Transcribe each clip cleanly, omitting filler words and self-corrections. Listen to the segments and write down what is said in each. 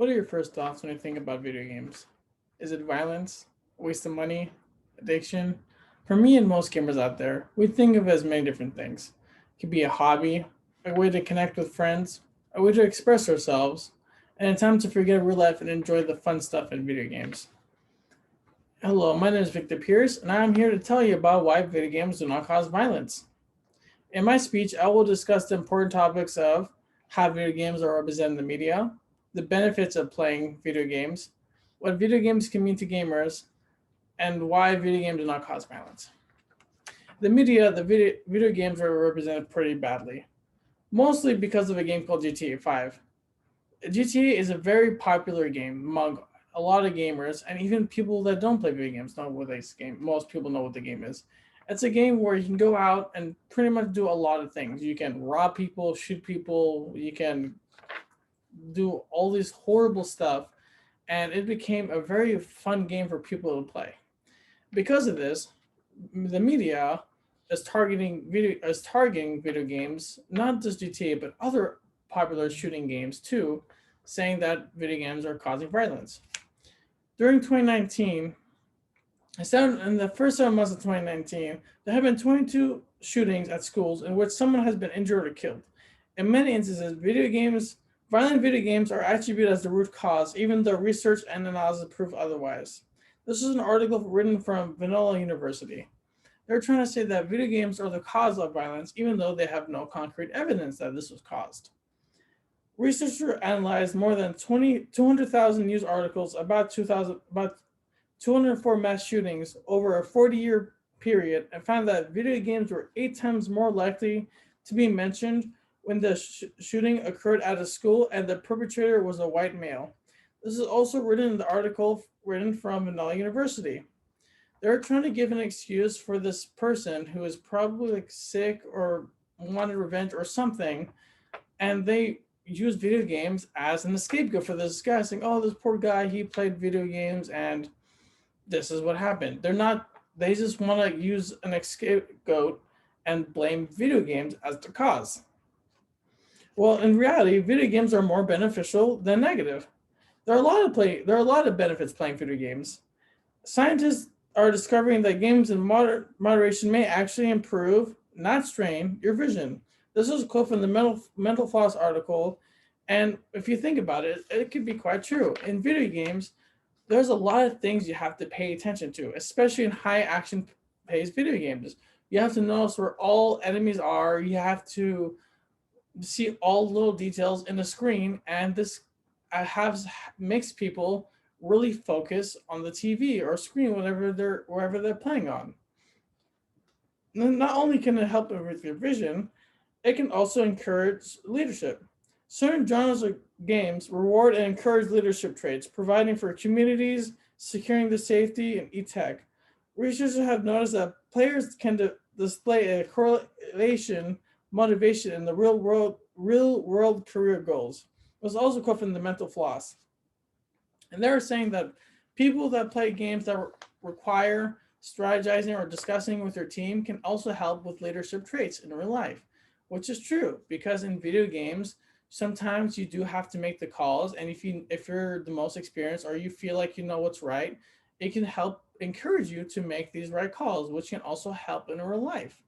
What are your first thoughts when you think about video games? Is it violence, waste of money, addiction? For me and most gamers out there, we think of it as many different things. It could be a hobby, a way to connect with friends, a way to express ourselves, and a time to forget real life and enjoy the fun stuff in video games. Hello, my name is Victor Pierce, and I am here to tell you about why video games do not cause violence. In my speech, I will discuss the important topics of how video games are represented in the media, the benefits of playing video games, what video games can mean to gamers, and why video games do not cause violence. The video games are represented pretty badly, mostly because of a game called GTA 5. GTA is a very popular game among a lot of gamers, and even people that don't play video games know what this game. Most people know what the game is. It's a game where you can go out and pretty much do a lot of things. You can rob people, shoot people, you can do all this horrible stuff, and it became a very fun game for people to play. Because of this, the media is targeting video games, not just GTA but other popular shooting games too, saying that video games are causing violence. During 2019, I said in the first 7 months of 2019, there have been 22 shootings at schools in which someone has been injured or killed. In many instances, violent video games are attributed as the root cause, even though research and analysis prove otherwise. This is an article written from Vanilla University. They're trying to say that video games are the cause of violence, even though they have no concrete evidence that this was caused. Researchers analyzed more than 200,000 news articles about 204 mass shootings over a 40-year period and found that video games were 8 times more likely to be mentioned when the shooting occurred at a school and the perpetrator was a white male. This is also written in the article written from Vanilla University. They're trying to give an excuse for this person who is probably like sick or wanted revenge or something, and they use video games as an scapegoat for this guy, saying, "Oh, this poor guy, he played video games, and this is what happened." They're not. They just want to use an scapegoat and blame video games as the cause. Well, in reality, video games are more beneficial than negative. There are a lot of benefits playing video games. Scientists are discovering that games in moderation may actually improve, not strain, your vision. This is a quote from the Mental Floss article, and if you think about it, it could be quite true. In video games, there's a lot of things you have to pay attention to, especially in high action paced video games. You have to notice where all enemies are. You have to see all little details in the screen, and this has makes people really focus on the TV or screen, wherever they're playing on. Not only can it help with your vision, it can also encourage leadership. Certain genres of games reward and encourage leadership traits, providing for communities, securing the safety, and e-tech. Researchers have noticed that players can display a correlation motivation in the real world career goals. It was also quote from the Mental Floss. And they're saying that people that play games that require strategizing or discussing with your team can also help with leadership traits in real life, which is true because in video games, sometimes you do have to make the calls, and if you're the most experienced or you feel like you know what's right, it can help encourage you to make these right calls, which can also help in real life.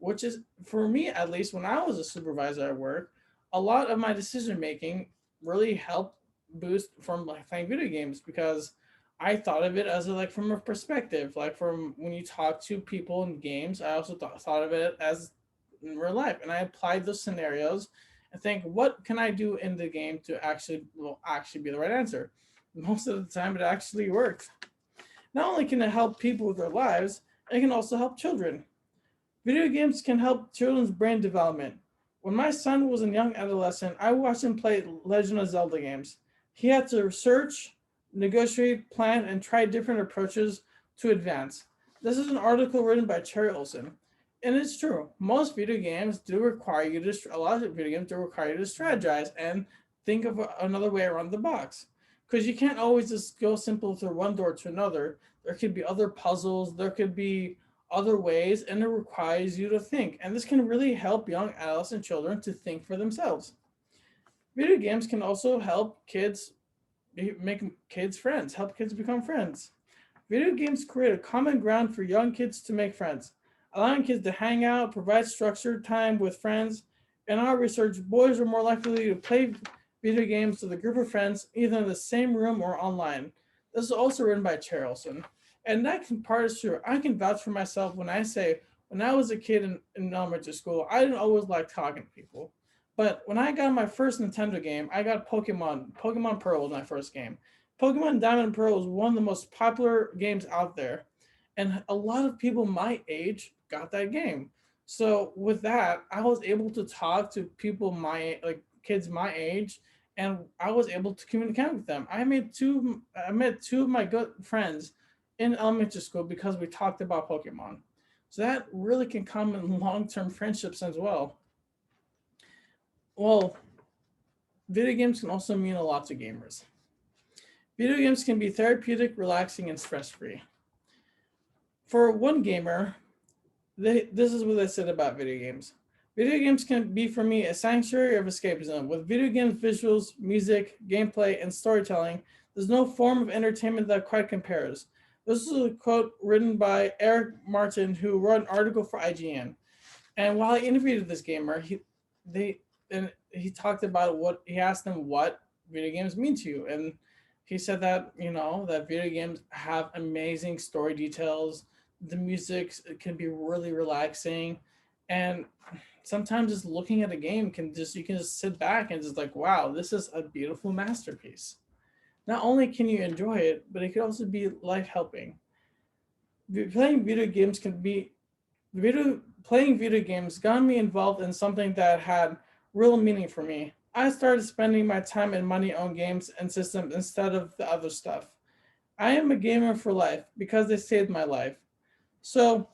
Which is for me at least when I was a supervisor at work, a lot of my decision making really helped boost from like playing video games because I thought of it as like from a perspective, like from when you talk to people in games. I also thought of it as in real life, and I applied those scenarios and think, what can I do in the game to actually be the right answer. Most of the time, it actually works. Not only can it help people with their lives, it can also help children. Video games can help children's brain development. When my son was a young adolescent, I watched him play Legend of Zelda games. He had to research, negotiate, plan, and try different approaches to advance. This is an article written by Cherry Olson. And it's true. Most video games do require you to, a lot of video games do require you to strategize and think of another way around the box. Because you can't always just go simple through one door to another. There could be other puzzles, there could be other ways, and it requires you to think. And this can really help young adults and children to think for themselves. Video games can also help kids make kids friends, help kids become friends. Video games create a common ground for young kids to make friends, allowing kids to hang out, provide structured time with friends. In our research, boys are more likely to play video games with a group of friends, either in the same room or online. This is also written by Charleston. And that can part is true. I can vouch for myself when I say when I was a kid in elementary school, I didn't always like talking to people. But when I got my first Nintendo game, I got Pokemon Pearl was my first game. Pokemon Diamond and Pearl was one of the most popular games out there. And a lot of people my age got that game. So with that, I was able to talk to people my like kids my age, and I was able to communicate with them. I met two of my good friends in elementary school because we talked about Pokemon. So that really can come in long-term friendships as well. Well, video games can also mean a lot to gamers. Video games can be therapeutic, relaxing, and stress-free. For one gamer, this is what they said about video games. Video games can be for me a sanctuary of escapism. With video games, visuals, music, gameplay, and storytelling, there's no form of entertainment that quite compares. This is a quote written by Eric Martin, who wrote an article for IGN. And while I interviewed this gamer, he talked about what he asked them what video games mean to you, and he said that that video games have amazing story details. The music can be really relaxing, and sometimes just looking at a game you can just sit back and just like, wow, this is a beautiful masterpiece. Not only can you enjoy it, but it can also be life helping. Playing video games can be video playing video games got me involved in something that had real meaning for me. I started spending my time and money on games and systems instead of the other stuff. I am a gamer for life because they saved my life. So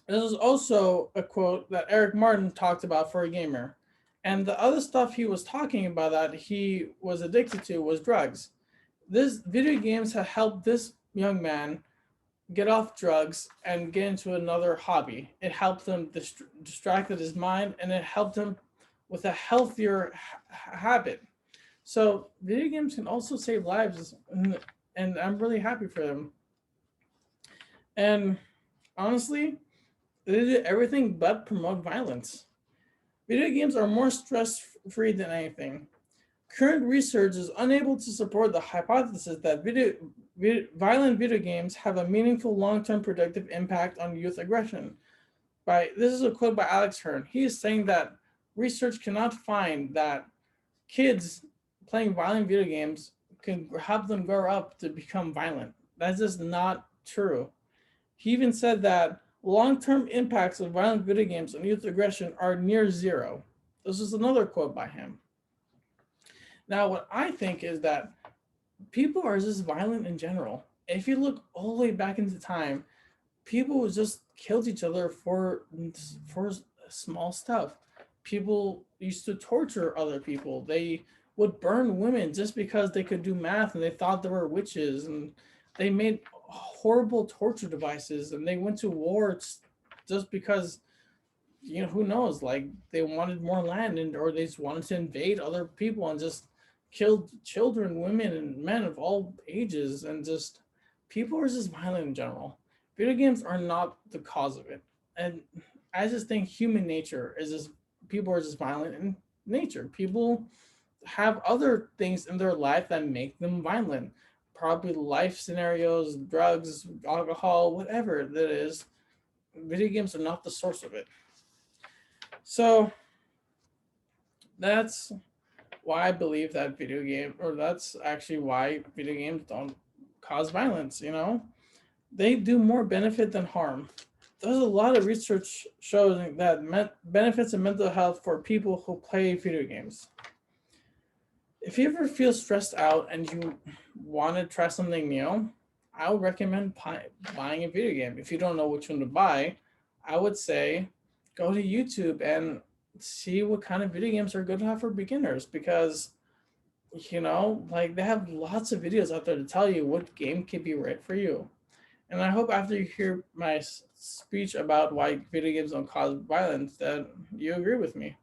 this is also a quote that Eric Martin talked about for a gamer. And the other stuff he was talking about that he was addicted to was drugs. This video games have helped this young man get off drugs and get into another hobby. It helped him distracted his mind, and it helped him with a healthier habit. So video games can also save lives, and I'm really happy for them. And honestly, they do everything but promote violence. Video games are more stress free than anything. Current research is unable to support the hypothesis that violent video games have a meaningful long-term predictive impact on youth aggression. This is a quote by Alex Hearn. He is saying that research cannot find that kids playing violent video games can help them grow up to become violent. That's just not true. He even said that long-term impacts of violent video games on youth aggression are near zero. This is another quote by him. Now, what I think is that people are just violent in general. If you look all the way back into time, people just killed each other for small stuff. People used to torture other people. They would burn women just because they could do math and they thought they were witches, and they made horrible torture devices, and they went to war just because who knows, like they wanted more land, or they just wanted to invade other people and just killed children, women, and men of all ages. And just people are just violent in general. Video games are not the cause of it. And I just think human nature is just people are just violent in nature. People have other things in their life that make them violent. Probably life scenarios, drugs, alcohol, whatever that is. Video games are not the source of it. So that's why I believe that that's actually why video games don't cause violence. They do more benefit than harm. There's a lot of research showing that benefits in mental health for people who play video games. If you ever feel stressed out and you want to try something new, I would recommend buying a video game. If you don't know which one to buy, I would say go to YouTube and see what kind of video games are good to have for beginners, because like they have lots of videos out there to tell you what game can be right for you. And I hope after you hear my speech about why video games don't cause violence that you agree with me.